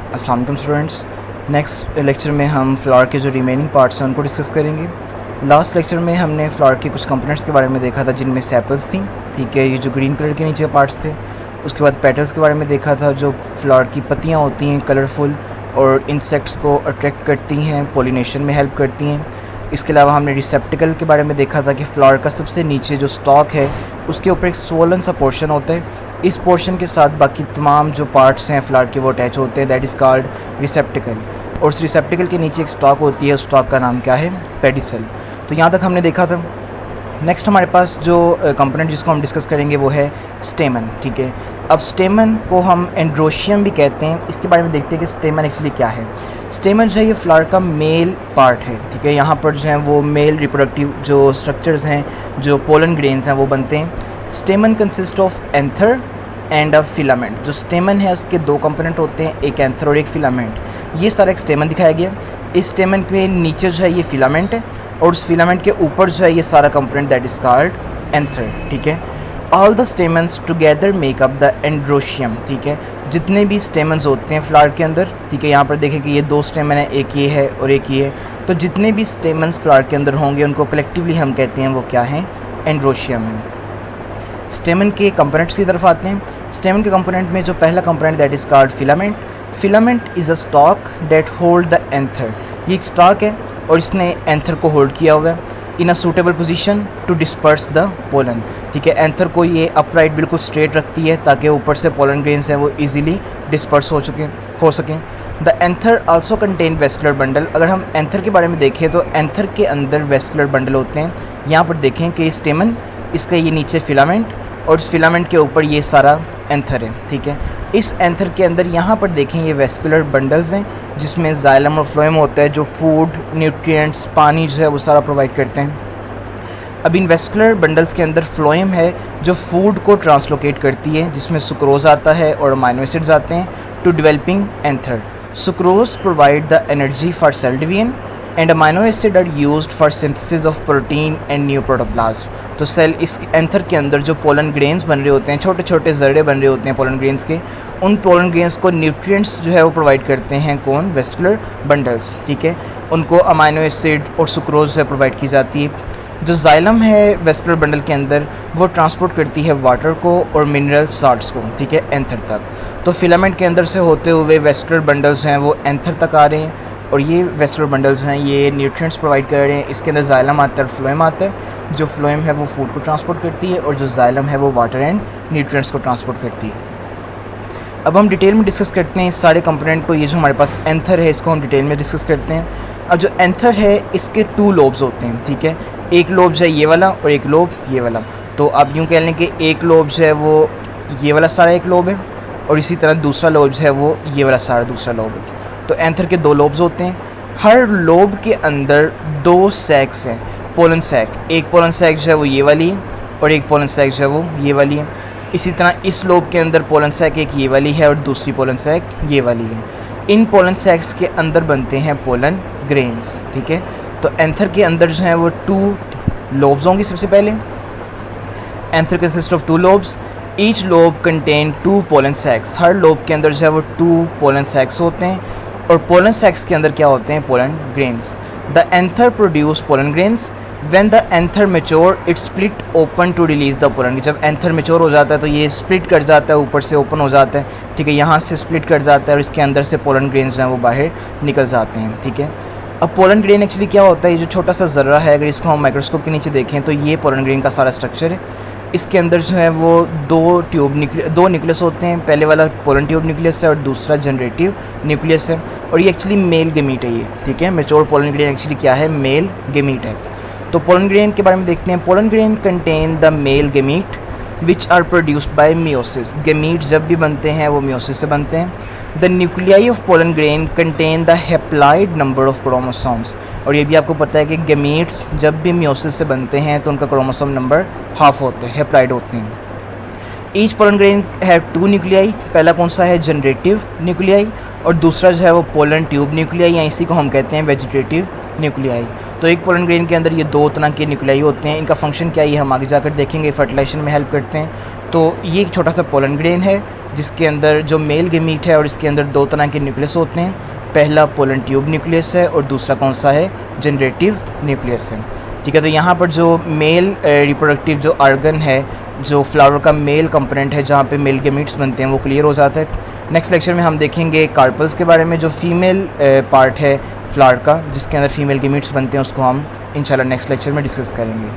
अस्सलाम वालेकुम students. Next lecture में हम फ्लावर के जो रिमेनिंग पार्ट्स हैं उनको डिस्कस करेंगे। लास्ट लेक्चर में हमने फ्लावर के कुछ कंपोनेंट्स के बारे में देखा था जिनमें सेपल्स थी, ठीक है, ये जो ग्रीन कलर के नीचे पार्ट्स थे। उसके बाद पेटल्स के बारे में देखा था, जो फ्लावर की पत्तियाँ होती हैं कलरफुल और इंसेक्ट्स को अट्रैक्ट करती हैं, पोलिनेशन में हेल्प करती हैं। इसके अलावा हमने रिसेप्टिकल के बारे में देखा था कि फ्लावर का सबसे नीचे जो स्टॉक है उसके ऊपर एक स्वोलन सा पोर्शन होता है। इस पोर्शन के साथ बाकी तमाम जो पार्ट्स हैं फ्लावर के वो अटैच होते हैं, दैट इज़ कॉल्ड रिसेप्टिकल। और उस रिसेप्टिकल के नीचे एक स्टॉक होती है, उस स्टॉक का नाम क्या है? पेडिसल। तो यहाँ तक हमने देखा था। नेक्स्ट हमारे पास जो कंपोनेंट जिसको हम डिस्कस करेंगे वो है स्टेमन, ठीक है। अब स्टेमन को हम एंड्रोशियम भी कहते हैं। इसके बारे में देखते हैं कि स्टेमन एक्चुअली क्या है। स्टेमन जो है ये फ्लावर का मेल पार्ट है, ठीक है। यहाँ पर जो है वो मेल रिप्रोडक्टिव जो स्ट्रक्चर्स हैं, जो पोलन ग्रेन्स हैं वो बनते हैं। स्टेमन consist of anther and a filament. जो स्टेमन है उसके दो कंपोनेंट होते हैं, एक एंथर और एक फिलामेंट। ये सारा एक स्टेमन दिखाया गया। इस स्टेमन के नीचे जो है ये फिलामेंट है और उस फिलामेंट के ऊपर जो है ये सारा component that is called anther, ठीक है। All the stamens together make up the androecium, ठीक है। जितने भी स्टेमन्स होते हैं फ्लावर के अंदर, ठीक है, यहाँ पर देखें कि ये दो स्टेमन है, एक ये है और एक ये है। तो जितने भी स्टेमन्स फ्लावर के अंदर होंगे उनको कलेक्टिवली हम कहते हैं वो क्या हैं? एंड्रोशियम है। स्टेमन के कंपोनेंट्स की तरफ आते हैं। स्टेमन के कंपोनेंट में जो पहला component that is called filament. Filament is a stock that hold the anther. ये एक स्टॉक है और इसने एंथर को होल्ड किया हुआ है in a suitable position to disperse the pollen, ठीक है। एंथर को ये अपराइट बिल्कुल स्ट्रेट रखती है ताकि ऊपर से पोलन ग्रेन्स हैं वो इजीली डिस्पर्स हो सकें। The anther also contain vascular bundle. अगर हम एंथर के बारे में देखें तो एंथर के अंदर वेस्कुलर बंडल होते हैं। यहाँ पर देखें कि स्टेमन, इसका ये नीचे फिलामेंट और उस फिलामेंट के ऊपर ये सारा एंथर है, ठीक है। इस एंथर के अंदर यहाँ पर देखें ये वेस्कुलर बंडल्स हैं जिसमें जाइलम और फ्लोएम होता है जो फूड, न्यूट्रिएंट्स, पानी जो है वो सारा प्रोवाइड करते हैं। अब इन वेस्कुलर बंडल्स के अंदर फ्लोएम है जो फूड को ट्रांसलोकेट करती है, जिसमें सुक्रोज आता है और अमाइनो एसिड्स आते हैं to developing anther. Sucrose provide the energy for cell division and amino acid are used for synthesis of protein and new protoplasm. तो सेल इस एंथर के अंदर जो पोलन ग्रेन्स बन रहे होते हैं, छोटे छोटे जर्रे बन रहे होते हैं पोलन ग्रेन्स के, उन पोलन ग्रेन्स को न्यूट्रिएंट्स जो है वो प्रोवाइड करते हैं कौन? वेस्कुलर बंडल्स, ठीक है। उनको अमाइनो एसिड और सुक्रोज जो है प्रोवाइड की जाती है। जो जाइलम है वेस्कुलर बंडल के अंदर वो ट्रांसपोर्ट करती है वाटर को और मिनरल साल्ट्स को, ठीक है, एंथर तक। तो फिलामेंट के अंदर से होते हुए वेस्कुलर बंडल्स हैं वो एंथर तक आ रहे हैं और ये वेस्कुलर बंडल्स हैं ये न्यूट्रिएंट्स प्रोवाइड कर रहे हैं। इसके अंदर जाइलम आता है और फ्लोएम आता है। जो फ्लोएम है वो फूड को ट्रांसपोर्ट करती है और जो जाइलम है वो वाटर एंड न्यूट्रिएंट्स को ट्रांसपोर्ट करती है। अब हम डिटेल में डिस्कस करते हैं इस सारे कंपोनेंट को। ये जो हमारे पास एंथर है इसको हम डिटेल में डिस्कस करते हैं। अब जो एंथर है इसके टू लोब्स होते हैं, ठीक है। एक लोब जो है ये वाला और एक लोब ये वाला। तो आप यूँ कह लें कि एक लोब जो है वो ये वाला सारा एक लोब है और इसी तरह दूसरा लोब जो है वो ये वाला सारा दूसरा लोब है। तो एंथर के दो लोब्स होते हैं। हर लोब के अंदर दो सैक्स हैं, पोलन सैक। एक पोलन सैक जो है वो ये वाली है और एक पोलन सैक जो है वो ये वाली है। इसी तरह इस लोब के अंदर पोलन सैक एक ये वाली है और दूसरी पोलन सैक ये वाली है। इन पोलन सैक्स के अंदर बनते हैं पोलन ग्रेन्स, ठीक है। तो एंथर के अंदर जो है वो टू लोब्स होंगी। सबसे पहले anther consist of two lobes. Each lobe contain two pollen sacs. हर लोब के अंदर जो है वो टू पोलन सैक्स होते हैं और पोलन सैक्स के अंदर क्या होते हैं? Pollen grains. The anther produce pollen grains. When the anther mature it split open to release the pollen. जब एंथर मेच्योर हो जाता है तो ये स्प्लिट कर जाता है, ऊपर से ओपन हो जाता है, ठीक है। यहाँ से स्प्लिट कर जाता है और इसके अंदर से पोलन ग्रेन्स जो हैं वो बाहर निकल जाते हैं, ठीक है। अब पोलन ग्रेन एक्चुअली क्या होता है? ये जो छोटा सा ज़र्रा है, अगर इसको हम माइक्रोस्कोप के नीचे देखें तो ये पोलन ग्रेन का सारा स्ट्रक्चर है। इसके अंदर जो है वो दो न्यूक्लियस होते हैं। पहले वाला पोलन ट्यूब न्यूक्लियस है और दूसरा जनरेटिव न्यूक्लियस है और ये एक्चुअली मेल गेमीट है ये, ठीक है। मैच्योर पोलन ग्रेन एक्चुअली क्या है? मेल गेमीट है। तो पोलन ग्रेन के बारे में देखते हैं। Pollen grain contain the male gamete which are produced by meiosis. Gamete जब भी बनते हैं वो मियोसिस से बनते हैं। The nuclei of pollen grain contain the haploid number of chromosomes. और ये भी आपको पता है कि गेमीट्स जब भी मियोसिस से बनते हैं तो उनका क्रोमोसोम नंबर हाफ होते हैं, हैप्लॉइड होते हैं। Each pollen grain have two nuclei. पहला कौन सा है? जनरेटिव न्यूक्लियाई और दूसरा जो है वो पोलन ट्यूब न्यूक्लियाई, या इसी को हम कहते हैं वेजिटेटिव न्यूक्लियाई। तो एक पोलन ग्रेन के अंदर ये दो तरह के न्यूक्लियाई होते हैं। इनका फंक्शन क्या है ये हम आगे जाकर देखेंगे, फर्टिलाइजेशन में हेल्प करते हैं। तो ये एक छोटा सा पोलन ग्रेन है जिसके अंदर जो मेल गेमीट है और इसके अंदर दो तरह के न्यूक्लियस होते हैं। पहला पोलन ट्यूब न्यूक्लियस है और दूसरा कौन सा है, जनरेटिव न्यूक्लियस है। ठीक है, तो यहाँ पर जो मेल रिप्रोडक्टिव जो आर्गन है, जो फ्लावर का मेल कंपोनेंट है जहाँ पे मेल गेमीट्स बनते हैं, वो क्लियर हो जाता है। नेक्स्ट लेक्चर में हम देखेंगे कार्पल्स के बारे में, जो फीमेल पार्ट है फ्लावर का जिसके अंदर फीमेल गेमीट्स बनते हैं, उसको हम इंशाल्लाह नेक्स्ट लेक्चर में डिस्कस करेंगे।